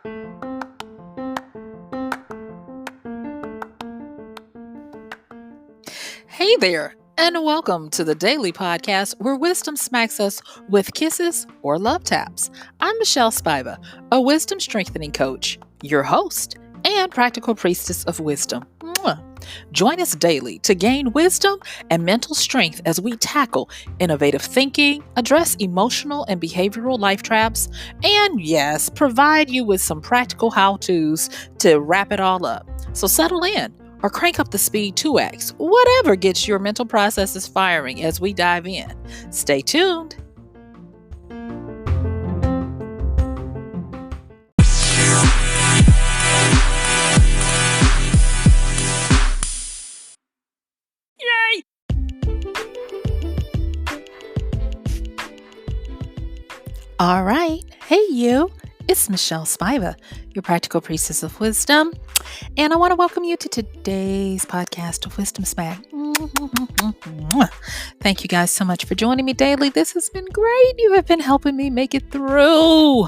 Hey there, and welcome to the daily podcast where wisdom smacks us with kisses or love taps. I'm MichelleSpiva, a wisdom strengthening coach, your host, and practical priestess of wisdom. Mwah. Join us daily to gain wisdom and mental strength as we tackle innovative thinking, address emotional and behavioral life traps, and yes, provide you with some practical how to's to wrap it all up. So settle in or crank up the speed 2x, whatever gets your mental processes firing as we dive in. Stay tuned. Yay! All right. Hey, you. It's MichelleSpiva, your practical priestess of wisdom. And I want to welcome you to today's podcast of Wisdom Smack. Thank you guys so much for joining me daily. This has been great. You have been helping me make it through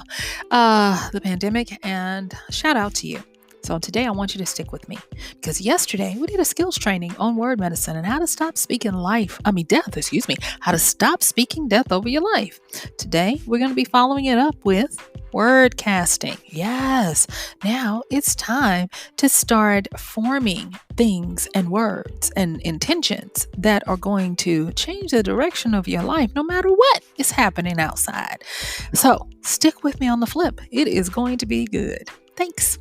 the pandemic, and shout out to you. So today I want you to stick with me because yesterday we did a skills training on word medicine and how to stop speaking death, how to stop speaking death over your life. Today we're going to be following it up with word casting. Yes. Now it's time to start forming things and words and intentions that are going to change the direction of your life no matter what is happening outside. So stick with me on the flip. It is going to be good. Thanks.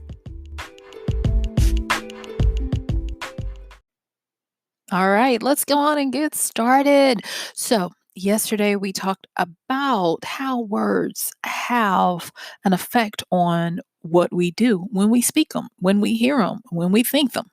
All right, let's go on and get started. So, yesterday we talked about how words have an effect on what we do when we speak them, when we hear them, when we think them.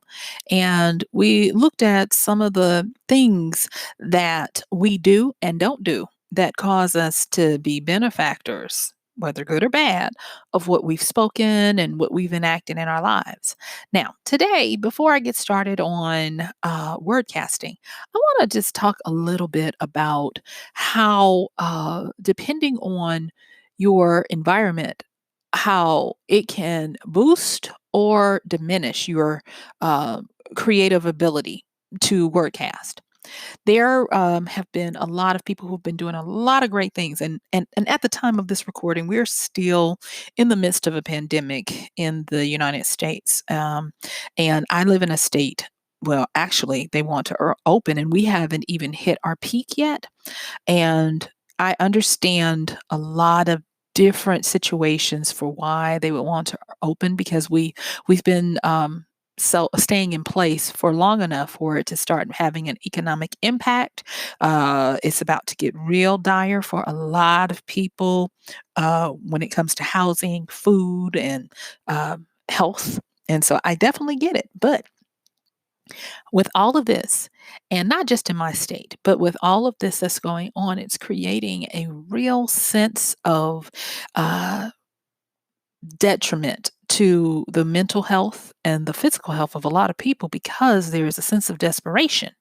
And we looked at some of the things that we do and don't do that cause us to be benefactors, whether good or bad, of what we've spoken and what we've enacted in our lives. Now, today, before I get started on word casting, I want to just talk a little bit about how, depending on your environment, how it can boost or diminish your uh, creative ability to wordcast. There have been a lot of people who've been doing a lot of great things, and at the time of this recording, we're still in the midst of a pandemic in the United States, and I live in a state. Well, actually, they want to open, and we haven't even hit our peak yet. And I understand a lot of different situations for why they would want to open because we've been so staying in place for long enough for it to start having an economic impact. It's about to get real dire for a lot of people when it comes to housing, food, and health. And so I definitely get it. But with all of this, and not just in my state, but with all of this that's going on, it's creating a real sense of uh, detriment to the mental health and the physical health of a lot of people because there is a sense of desperation.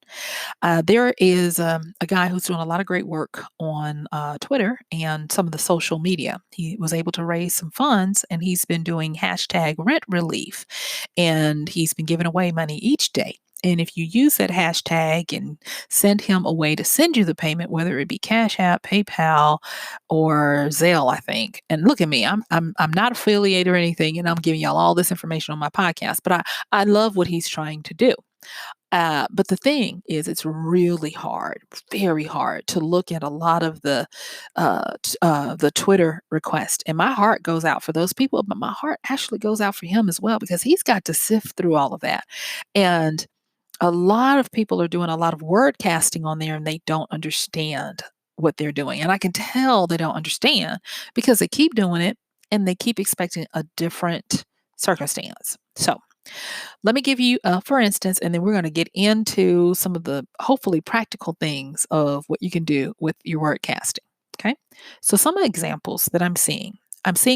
There is a guy who's doing a lot of great work on Twitter and some of the social media. He was able to raise some funds and he's been doing hashtag rent relief and he's been giving away money each day. And if you use that hashtag and send him a way to send you the payment, whether it be Cash App, PayPal, or Zelle, I think. And look at me, I'm not affiliated or anything, and I'm giving y'all all this information on my podcast. But I love what he's trying to do. But the thing is, it's really hard, very hard to look at a lot of the Twitter request, and my heart goes out for those people, but my heart actually goes out for him as well because he's got to sift through all of that, and a lot of people are doing a lot of word casting on there, and they don't understand what they're doing, and I can tell they don't understand because they keep doing it and they keep expecting a different circumstance. So let me give you, for instance, and then we're going to get into some of the hopefully practical things of what you can do with your word casting. Okay. So, some examples that I'm seeing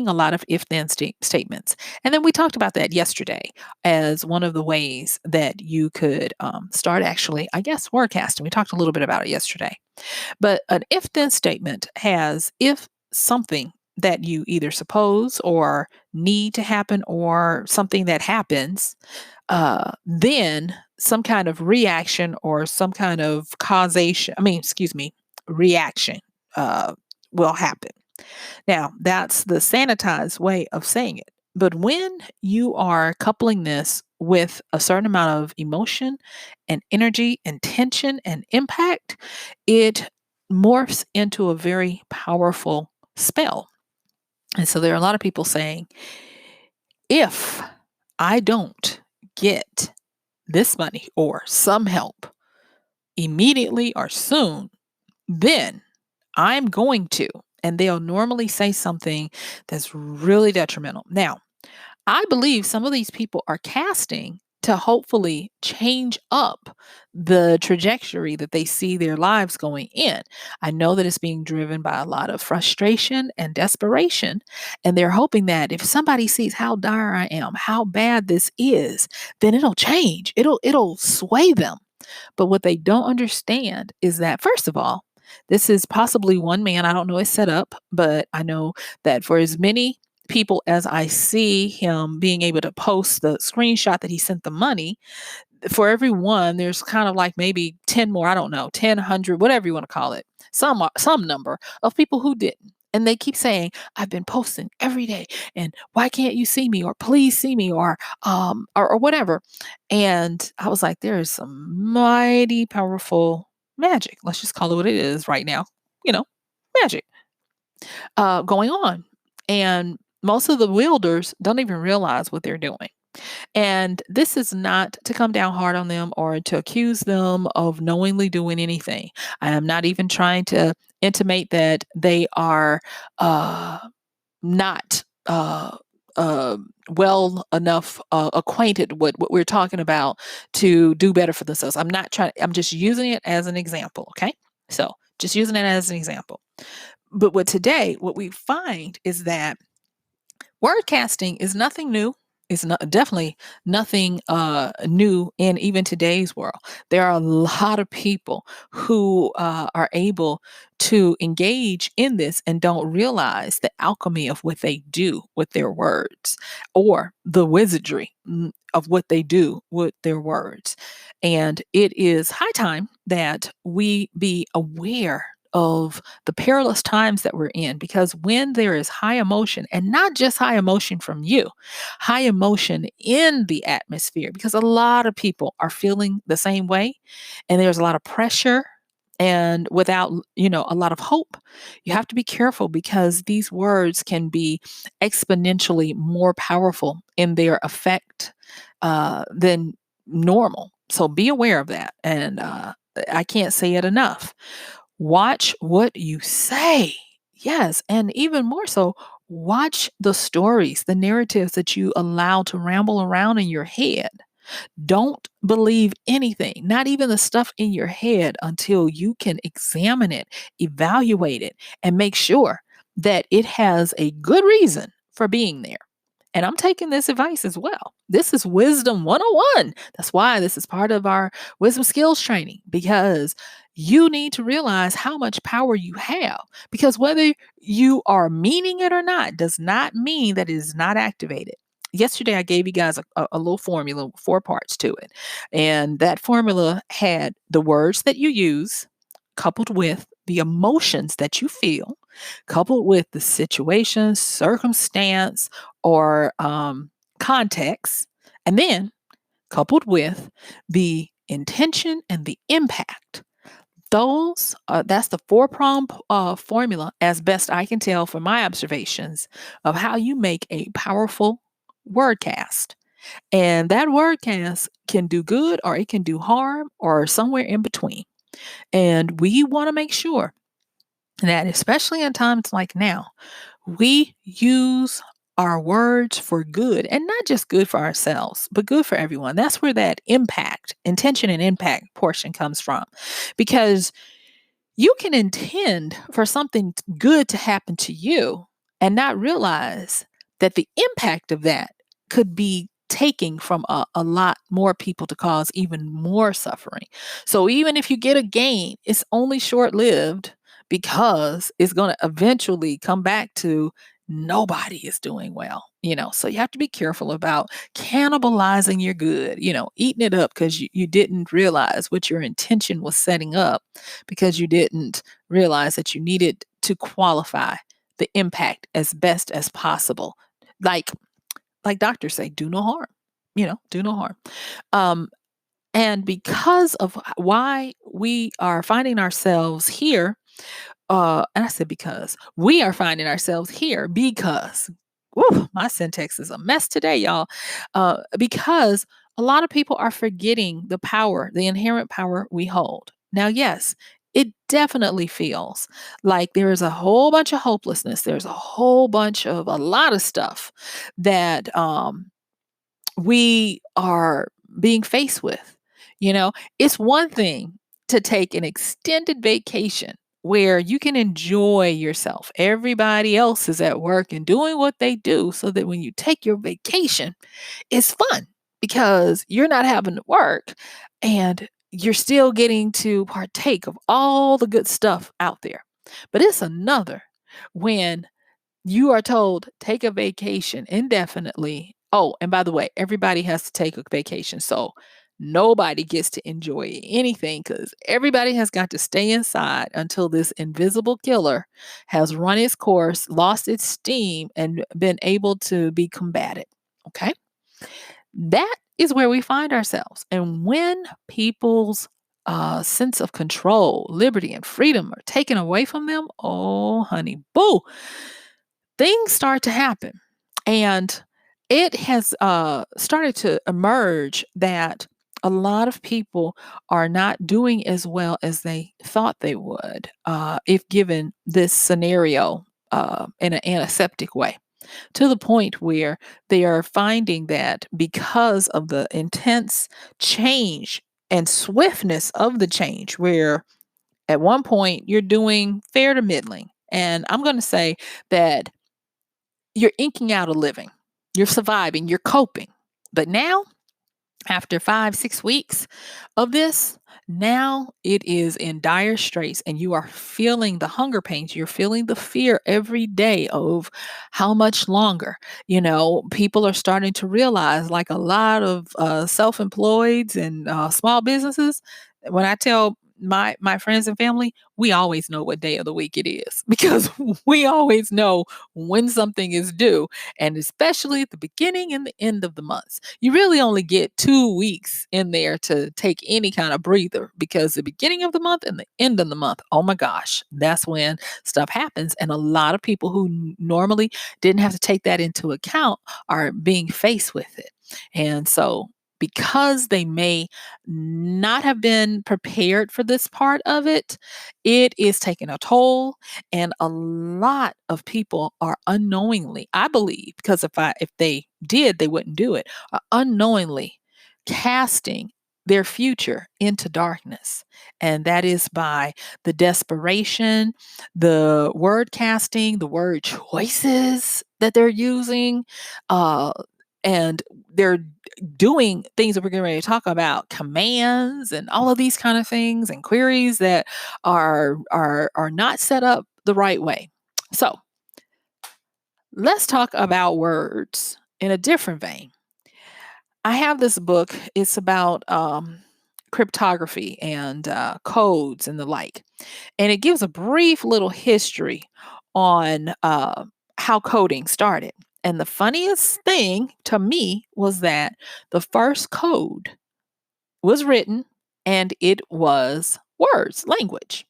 a lot of if then statements. And then we talked about that yesterday as one of the ways that you could start actually, I guess, word casting. We talked a little bit about it yesterday. But an if then statement has if something that you either suppose or need to happen or something that happens, then some kind of reaction or some kind of causation, I mean, excuse me, reaction uh, will happen. Now, that's the sanitized way of saying it. But when you are coupling this with a certain amount of emotion and energy and tension and impact, it morphs into a very powerful spell. And so there are a lot of people saying, if I don't get this money or some help immediately or soon, then I'm going to. And they'll normally say something that's really detrimental. Now, I believe some of these people are casting to hopefully change up the trajectory that they see their lives going in. I know that it's being driven by a lot of frustration and desperation, and they're hoping that if somebody sees how dire I am, how bad this is, then it'll change. It'll sway them. But what they don't understand is that, first of all, this is possibly one man. I don't know his setup, but I know that for as many people as I see him being able to post the screenshot that he sent the money, for every one, there's kind of like maybe 10 more, I don't know, 10, 100, whatever you want to call it, some number of people who didn't. And they keep saying, I've been posting every day, and why can't you see me? Or please see me, or whatever. And I was like, there is some mighty powerful magic. Let's just call it what it is right now. You know, magic going on. And most of the wielders don't even realize what they're doing. And this is not to come down hard on them or to accuse them of knowingly doing anything. I am not even trying to intimate that they are not well enough acquainted with what we're talking about to do better for themselves. I'm not trying, I'm just using it as an example. Okay. So just using it as an example. But what we find is that wordcasting is nothing new. It's not, definitely nothing new in even today's world. There are a lot of people who are able to engage in this and don't realize the alchemy of what they do with their words or the wizardry of what they do with their words. And it is high time that we be aware of the perilous times that we're in, because when there is high emotion, and not just high emotion from you, high emotion in the atmosphere, because a lot of people are feeling the same way, and there's a lot of pressure, and without, a lot of hope, you have to be careful, because these words can be exponentially more powerful in their effect than normal. So be aware of that. And I can't say it enough. Watch what you say. Yes. And even more so, watch the stories, the narratives that you allow to ramble around in your head. Don't believe anything, not even the stuff in your head, until you can examine it, evaluate it, and make sure that it has a good reason for being there. And I'm taking this advice as well. This is wisdom 101. That's why this is part of our wisdom skills training, because you need to realize how much power you have. Because whether you are meaning it or not does not mean that it is not activated. Yesterday, I gave you guys a little formula, 4 parts to it. And that formula had the words that you use, coupled with the emotions that you feel, coupled with the situation, circumstance, or context, and then coupled with the intention and the impact. That's the 4 prong formula, as best I can tell from my observations, of how you make a powerful wordcast. And that wordcast can do good or it can do harm or somewhere in between. And we want to make sure that, especially in times like now, we use our words for good, and not just good for ourselves, but good for everyone. That's where that impact, intention and impact portion comes from. Because you can intend for something good to happen to you and not realize that the impact of that could be taking from a lot more people to cause even more suffering. So even if you get a gain, it's only short lived, because it's going to eventually come back to nobody is doing well, So you have to be careful about cannibalizing your good, eating it up because you didn't realize what your intention was setting up because you didn't realize that you needed to qualify the impact as best as possible. Like like doctors say, do no harm, do no harm. Um, and because of why we are finding ourselves here, and I said because we are finding ourselves here because, woo, my syntax is a mess today, y'all. Because a lot of people are forgetting the power, the inherent power we hold. Now, yes, it definitely feels like there is a whole bunch of hopelessness. There's a whole bunch of a lot of stuff that we are being faced with. It's one thing to take an extended vacation where you can enjoy yourself. Everybody else is at work and doing what they do so that when you take your vacation, it's fun because you're not having to work and you're still getting to partake of all the good stuff out there. But it's another when you are told, take a vacation indefinitely. Oh, and by the way, everybody has to take a vacation. So nobody gets to enjoy anything because everybody has got to stay inside until this invisible killer has run its course, lost its steam, and been able to be combated. Okay. That is where we find ourselves. And when people's sense of control, liberty, and freedom are taken away from them, oh, honey, boo, things start to happen. And it has started to emerge that a lot of people are not doing as well as they thought they would if given this scenario in an antiseptic way, to the point where they are finding that because of the intense change and swiftness of the change, where at one point you're doing fair to middling. And I'm going to say that you're inking out a living, you're surviving, you're coping. But now, after 5, 6 weeks of this, now it is in dire straits, and you are feeling the hunger pains. You're feeling the fear every day of how much longer. People are starting to realize, like a lot of self-employeds and small businesses. When I tell my friends and family, we always know what day of the week it is because we always know when something is due, and especially at the beginning and the end of the months. You really only get 2 weeks in there to take any kind of breather because the beginning of the month and the end of the month, oh my gosh, that's when stuff happens. And a lot of people who normally didn't have to take that into account are being faced with it. And so, because they may not have been prepared for this part of it, it is taking a toll. And a lot of people are unknowingly, I believe, because if they did, they wouldn't do it, are unknowingly casting their future into darkness. And that is by the desperation, the word casting, the word choices that they're using. And they're doing things that we're getting ready to talk about, commands and all of these kind of things and queries that are not set up the right way. So let's talk about words in a different vein. I have this book. It's about cryptography and codes and the like, and it gives a brief little history on how coding started. And the funniest thing to me was that the first code was written and it was words, language.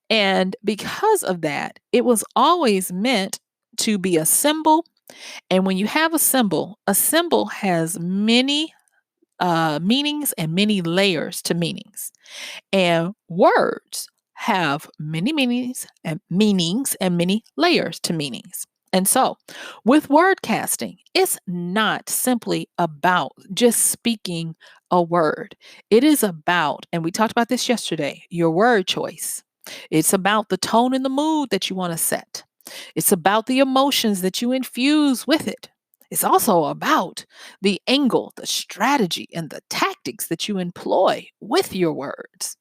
And because of that, it was always meant to be a symbol. And when you have a symbol has many meanings and many layers to meanings. And words have many meanings and many layers to meanings. And so, with word casting, it's not simply about just speaking a word. It is about, and we talked about this yesterday, your word choice. It's about the tone and the mood that you want to set. It's about the emotions that you infuse with it. It's also about the angle, the strategy, and the tactics that you employ with your words.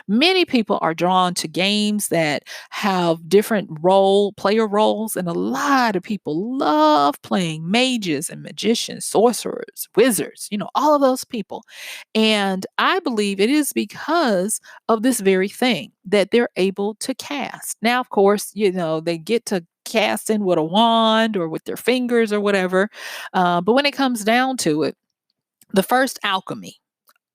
Many people are drawn to games that have different player roles, and a lot of people love playing mages and magicians, sorcerers, wizards, all of those people. And I believe it is because of this very thing that they're able to cast. Now, of course, they get to cast in with a wand or with their fingers or whatever. But when it comes down to it, the first alchemy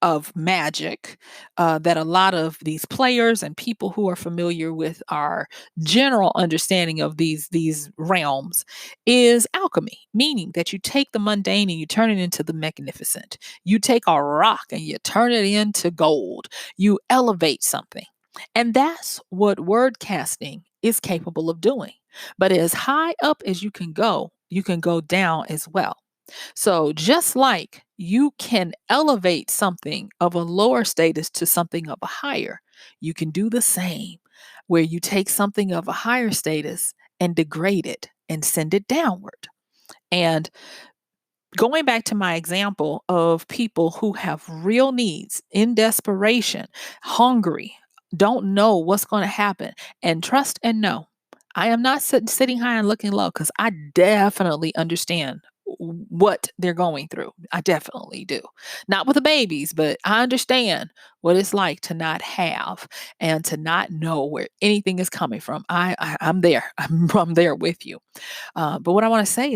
of magic that a lot of these players and people who are familiar with our general understanding of these realms is alchemy, meaning that you take the mundane and you turn it into the magnificent. You take a rock and you turn it into gold. You elevate something. And that's what word casting is capable of doing. But as high up as you can go down as well. So, just like you can elevate something of a lower status to something of a higher, you can do the same where you take something of a higher status and degrade it and send it downward. And going back to my example of people who have real needs in desperation, hungry, don't know what's going to happen, and trust and know. I am not sitting high and looking low because I definitely understand what they're going through. I definitely do. Not with the babies, but I understand what it's like to not have and to not know where anything is coming from. I'm there. I'm there with you. But what I want to say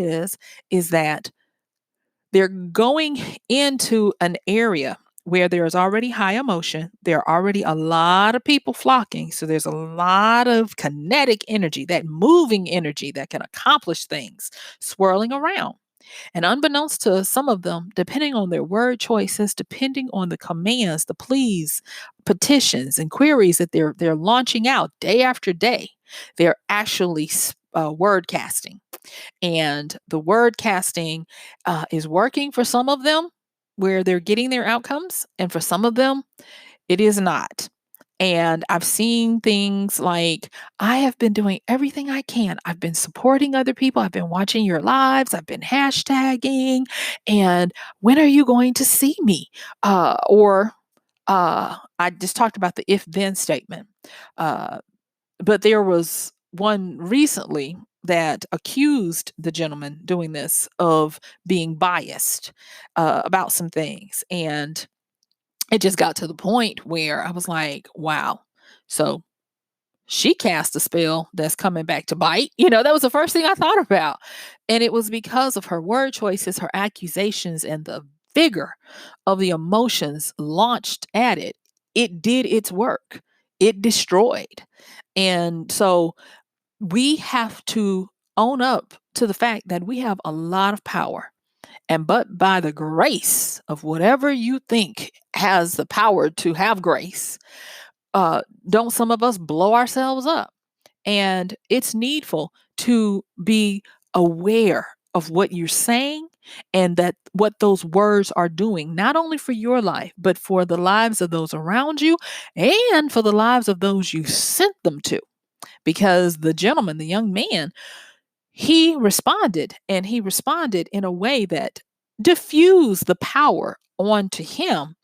is that they're going into an area where there's already high emotion. There are already a lot of people flocking. So there's a lot of kinetic energy, that moving energy that can accomplish things swirling around. And unbeknownst to some of them, depending on their word choices, depending on the commands, the pleas, petitions, and queries that they're launching out day after day, they're actually word casting. And the word casting is working for some of them where they're getting their outcomes. And for some of them, it is not. And I've seen things like, I have been doing everything I can. I've been supporting other people. I've been watching your lives. I've been hashtagging. And when are you going to see me? Or I just talked about the if then statement. Uh, but there was one recently that accused the gentleman doing this of being biased about some things. And it just got to the point where I was like, wow. So she cast a spell that's coming back to bite. That was the first thing I thought about. And it was because of her word choices, her accusations, and the vigor of the emotions launched at it. It did its work, it destroyed. And so we have to own up to the fact that we have a lot of power. And but by the grace of whatever you think has the power to have grace, don't some of us blow ourselves up? And it's needful to be aware of what you're saying and that what those words are doing, not only for your life, but for the lives of those around you and for the lives of those you sent them to. Because the gentleman, the young man, he responded, and he responded in a way that diffused the power onto him,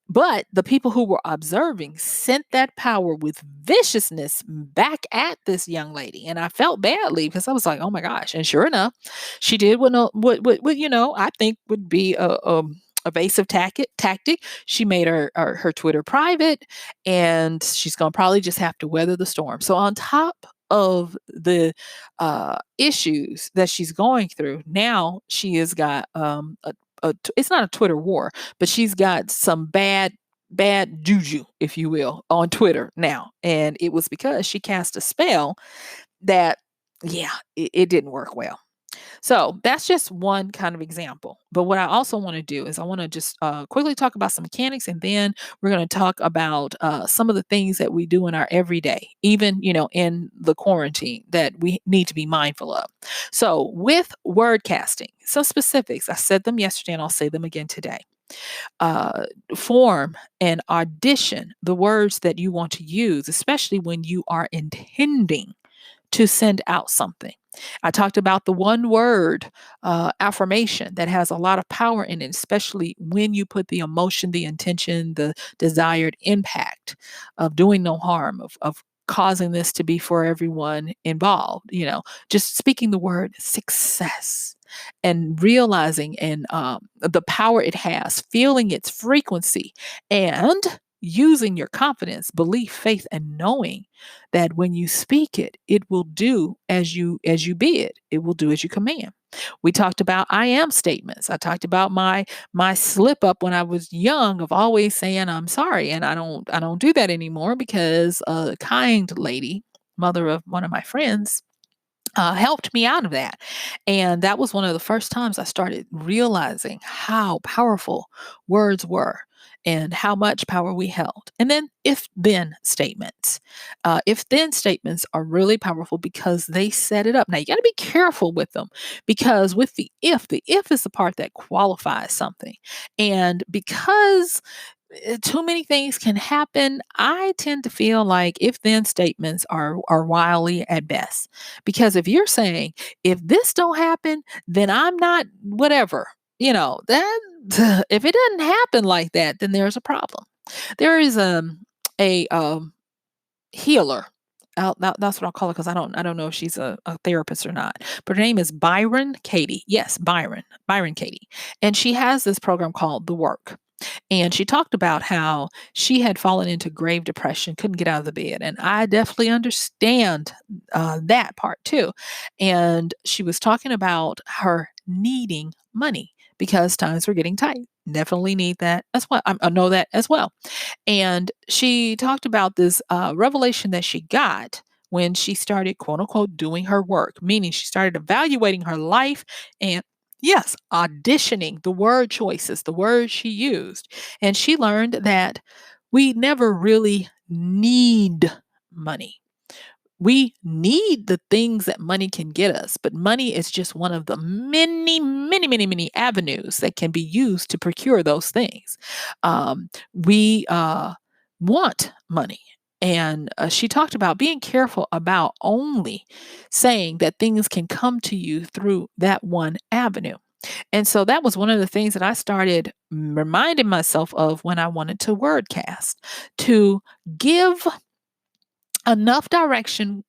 but the people who were observing sent that power with viciousness back at this young lady. And I felt badly because I was like, oh my gosh. And sure enough, she did what I think would be a evasive tactic. She made her Twitter private, and she's going to probably just have to weather the storm. So on top of the issues that she's going through, now she has got it's not a Twitter war, but she's got some bad juju, if you will, on Twitter now. And it was because she cast a spell that, yeah, it didn't work well. So that's just one kind of example. But what I also want to do is I want to just quickly talk about some mechanics, and then we're going to talk about some of the things that we do in our everyday, even in the quarantine, that we need to be mindful of. So with word casting, some specifics, I said them yesterday and I'll say them again today. Form and audition the words that you want to use, especially when you are intending to send out something. I talked about the one word affirmation that has a lot of power in it, especially when you put the emotion, the intention, the desired impact of doing no harm, of causing this to be for everyone involved. Just speaking the word success and realizing and the power it has, feeling its frequency, and using your confidence, belief, faith, and knowing that when you speak it, it will do as you bid. It will do as you command. We talked about I am statements. I talked about my slip up when I was young of always saying I'm sorry, and I don't do that anymore because a kind lady, mother of one of my friends, helped me out of that. And that was one of the first times I started realizing how powerful words were and how much power we held. And then if then statements. If then statements are really powerful because they set it up. Now you got to be careful with them because with the if is the part that qualifies something. And because too many things can happen, I tend to feel like if then statements are wily at best. Because if you're saying, if this don't happen, then I'm not whatever, that if it doesn't happen like that, then there's a problem. There is a healer. That's what I'll call it because I don't know if she's a therapist or not. But her name is Byron Katie. Yes, Byron Katie, and she has this program called The Work. And she talked about how she had fallen into grave depression, couldn't get out of the bed. And I definitely understand that part too. And she was talking about her needing money because times were getting tight. Definitely need that as well. I know that as well. And she talked about this revelation that she got when she started, quote unquote, doing her work, meaning she started evaluating her life and, yes, auditioning the word choices, the words she used. And she learned that we never really need money. We need the things that money can get us, but money is just one of the many, many, many, many avenues that can be used to procure those things. We want money. And she talked about being careful about only saying that things can come to you through that one avenue. And so that was one of the things that I started reminding myself of when I wanted to wordcast, to give enough direction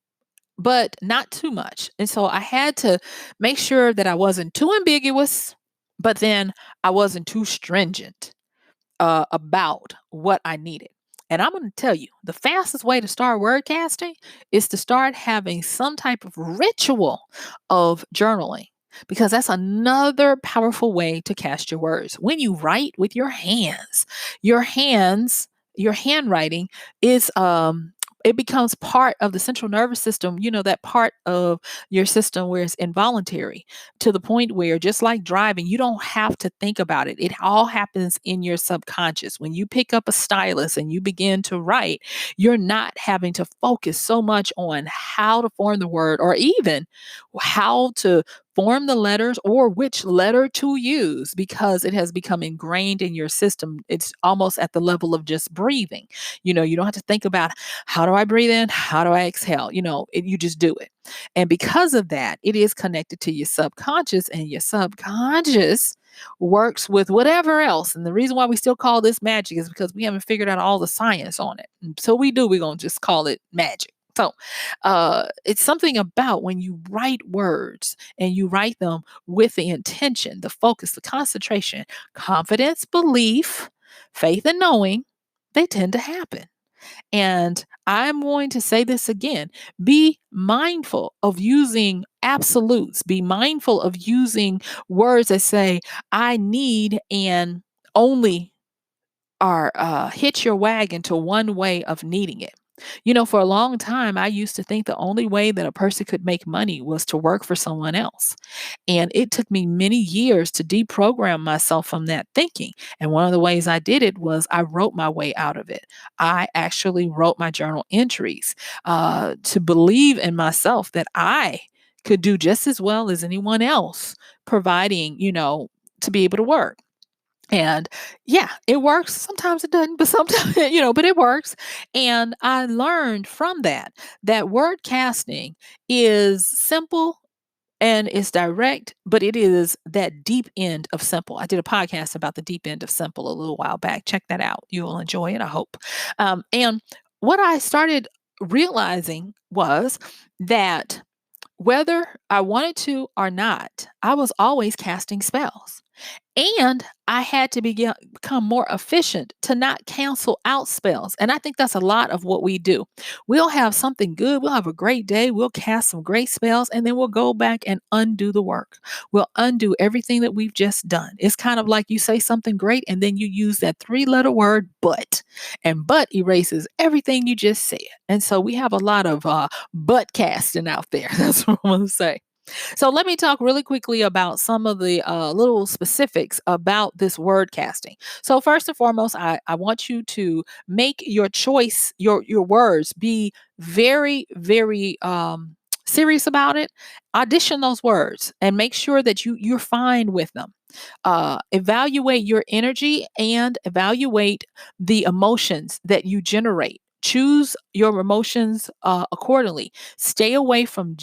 but not too much. And so I had to make sure that I wasn't too ambiguous, but then I wasn't too stringent about what I needed. And I'm going to tell you, the fastest way to start wordcasting is to start having some type of ritual of journaling, because that's another powerful way to cast your words. When you write with your hands, your handwriting is it becomes part of the central nervous system, that part of your system where it's involuntary, to the point where, just like driving, you don't have to think about it. It all happens in your subconscious. When you pick up a stylus and you begin to write, you're not having to focus so much on how to form the word, or even how to form the letters or which letter to use, because it has become ingrained in your system. It's almost at the level of just breathing. You don't have to think about, how do I breathe in? How do I exhale? You just do it. And because of that, it is connected to your subconscious, and your subconscious works with whatever else. And the reason why we still call this magic is because we haven't figured out all the science on it. And so we're going to just call it magic. So it's something about when you write words and you write them with the intention, the focus, the concentration, confidence, belief, faith, and knowing, they tend to happen. And I'm going to say this again: be mindful of using absolutes, be mindful of using words that say, I need, and only are hitch your wagon to one way of needing it. For a long time, I used to think the only way that a person could make money was to work for someone else. And it took me many years to deprogram myself from that thinking. And one of the ways I did it was I wrote my way out of it. I actually wrote my journal entries to believe in myself that I could do just as well as anyone else, providing, to be able to work. And yeah, it works. Sometimes it doesn't, but sometimes, but it works. And I learned from that word casting is simple. and it's direct, but it is that deep end of simple. I did a podcast about the deep end of simple a little while back. Check that out. You will enjoy it, I hope. And what I started realizing was that whether I wanted to or not, I was always casting spells. And I had to become more efficient to not cancel out spells. And I think that's a lot of what we do. We'll have something good. We'll have a great day. We'll cast some great spells and then we'll go back and undo the work. We'll undo everything that we've just done. It's kind of like you say something great and then you use that three-letter word, but. And but erases everything you just said. And so we have a lot of butt casting out there. That's what I'm going to say. So let me talk really quickly about some of the little specifics about this word casting. So first and foremost, I want you to make your choice, your words, be very, very serious about it. Audition those words and make sure that you're fine with them. Evaluate your energy and evaluate the emotions that you generate. Choose your emotions accordingly. Stay away from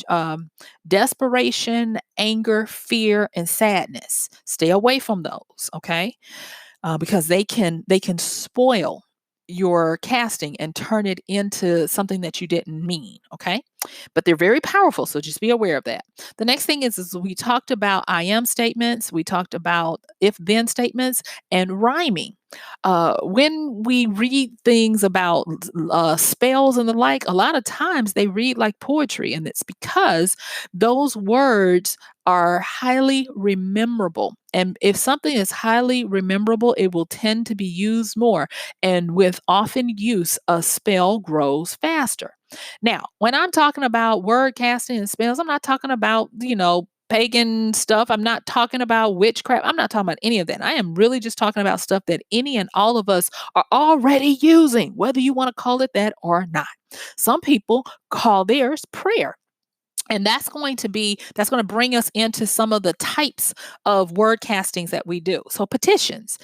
desperation, anger, fear, and sadness. Stay away from those, okay? Because they can spoil your casting and turn it into something that you didn't mean, okay? But they're very powerful, so just be aware of that. The next thing is we talked about I am statements, we talked about if then statements, and rhyming. When we read things about spells and the like, a lot of times they read like poetry, and it's because those words are highly rememberable. And if something is highly rememberable, it will tend to be used more. And with often use, a spell grows faster. Now, when I'm talking about word casting and spells, I'm not talking about, pagan stuff. I'm not talking about witchcraft. I'm not talking about any of that. I am really just talking about stuff that any and all of us are already using, whether you want to call it that or not. Some people call theirs prayer. And that's going to bring us into some of the types of word castings that we do. So petitions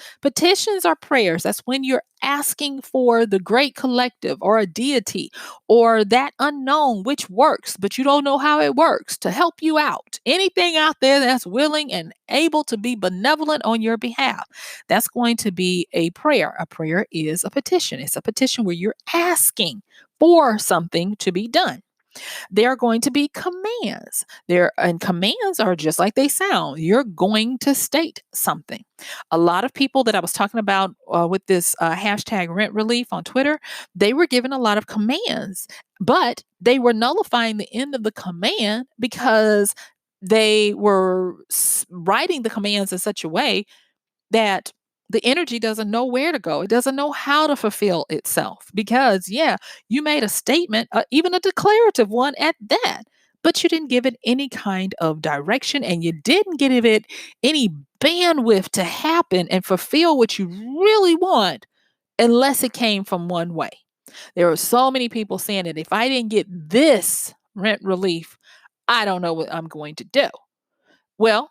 are prayers. That's when you're asking for the great collective or a deity or that unknown which works, but you don't know how it works, to help you out. Anything out there that's willing and able to be benevolent on your behalf, that's going to be a prayer. A prayer is a petition. It's a petition where you're asking for something to be done. There are going to be commands. And commands are just like they sound. You're going to state something. A lot of people that I was talking about with this hashtag rent relief on Twitter, they were given a lot of commands, but they were nullifying the end of the command because they were writing the commands in such a way that the energy doesn't know where to go. It doesn't know how to fulfill itself because, yeah, you made a statement, even a declarative one at that, but you didn't give it any kind of direction and you didn't give it any bandwidth to happen and fulfill what you really want unless it came from one way. There are so many people saying that if I didn't get this rent relief, I don't know what I'm going to do. Well,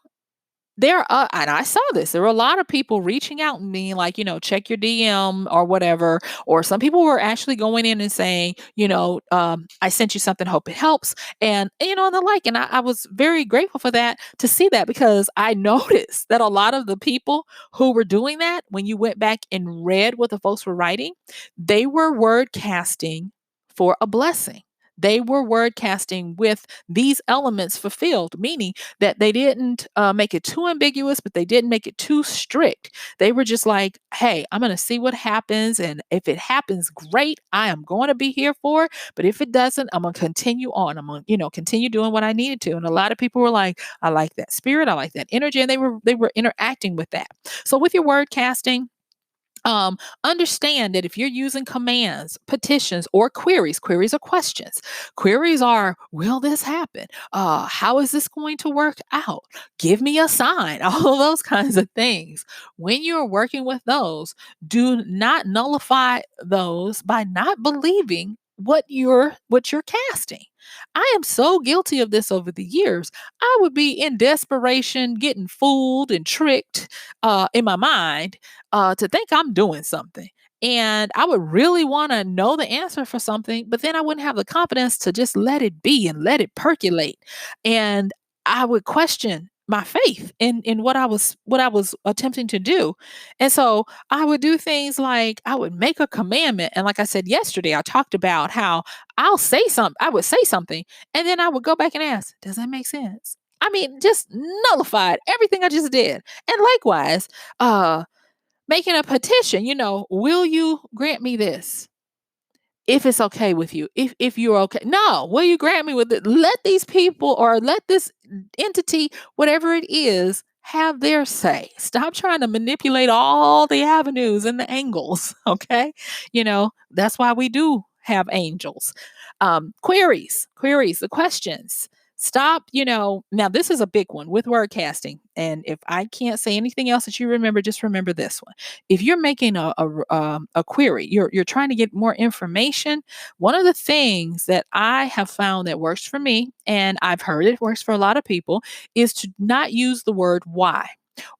and I saw this. There were a lot of people reaching out and being like, check your DM or whatever. Or some people were actually going in and saying, I sent you something, hope it helps. And the like. And I was very grateful for that, to see that, because I noticed that a lot of the people who were doing that, when you went back and read what the folks were writing, they were word casting for a blessing. They were word casting with these elements fulfilled, meaning that they didn't make it too ambiguous, but they didn't make it too strict. They were just like, hey, I'm going to see what happens. And if it happens, great. I am going to be here for it. But if it doesn't, I'm going to continue on. I'm going to, continue doing what I needed to. And a lot of people were like, I like that spirit. I like that energy. And they were interacting with that. So with your word casting, understand that if you're using commands, petitions, or queries are questions. Queries are, will this happen? How is this going to work out? Give me a sign. All of those kinds of things. When you're working with those, do not nullify those by not believing what you're casting. I am so guilty of this over the years. I would be in desperation, getting fooled and tricked in my mind to think I'm doing something. And I would really want to know the answer for something, but then I wouldn't have the confidence to just let it be and let it percolate. And I would question my faith in what I was attempting to do. And so I would do things like I would make a commandment. And like I said yesterday, I talked about how I would say something, and then I would go back and ask, does that make sense? I mean, just nullified everything I just did. And likewise, uh making a petition, will you grant me this? If it's okay with you, if you're okay. No, will you grant me with it? Let these people, or let this entity, whatever it is, have their say. Stop trying to manipulate all the avenues and the angles. Okay. That's why we do have angels. Queries, the questions. Stop, now this is a big one with word casting. And if I can't say anything else that you remember, just remember this one. If you're making a query, you're trying to get more information. One of the things that I have found that works for me, and I've heard it works for a lot of people, is to not use the word why.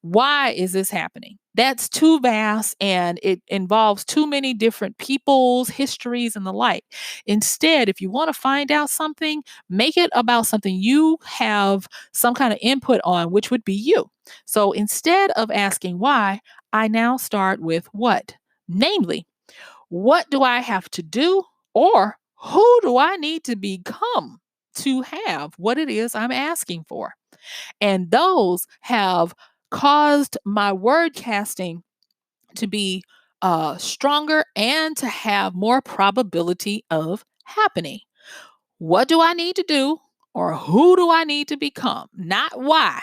Why is this happening? That's too vast and it involves too many different people's histories and the like. Instead, if you want to find out something, make it about something you have some kind of input on, which would be you. So instead of asking why, I now start with what? Namely, what do I have to do, or who do I need to become to have what it is I'm asking for? And those have caused my word casting to be stronger and to have more probability of happening. What do I need to do, or who do I need to become? Not why,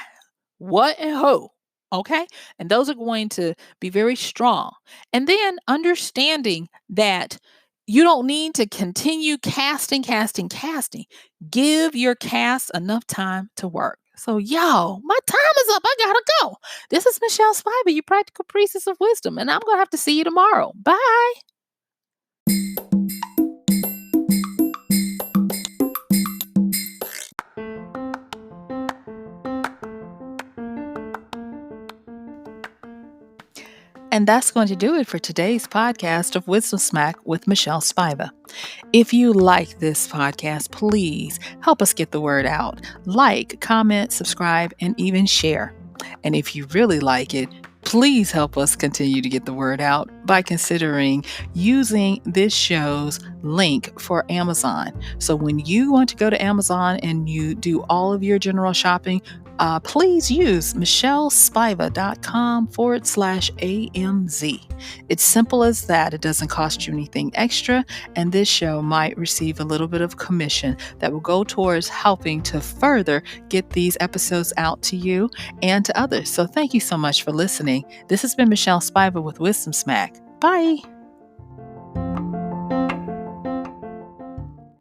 what and who. Okay. And those are going to be very strong. And then understanding that you don't need to continue casting, casting, casting. Give your cast enough time to work. So, yo, my time is up. I gotta go. This is Michelle Spiva, your practical priestess of wisdom, and I'm gonna have to see you tomorrow. Bye. And that's going to do it for today's podcast of Wisdom Smack with Michelle Spiva. If you like this podcast, please help us get the word out. Like, comment, subscribe, and even share. And if you really like it, please help us continue to get the word out by considering using this show's link for Amazon. So when you want to go to Amazon and you do all of your general shopping, please use MichelleSpiva.com/AMZ. It's simple as that. It doesn't cost you anything extra, and this show might receive a little bit of commission that will go towards helping to further get these episodes out to you and to others. So thank you so much for listening. This has been Michelle Spiva with Wisdom Smack. Bye.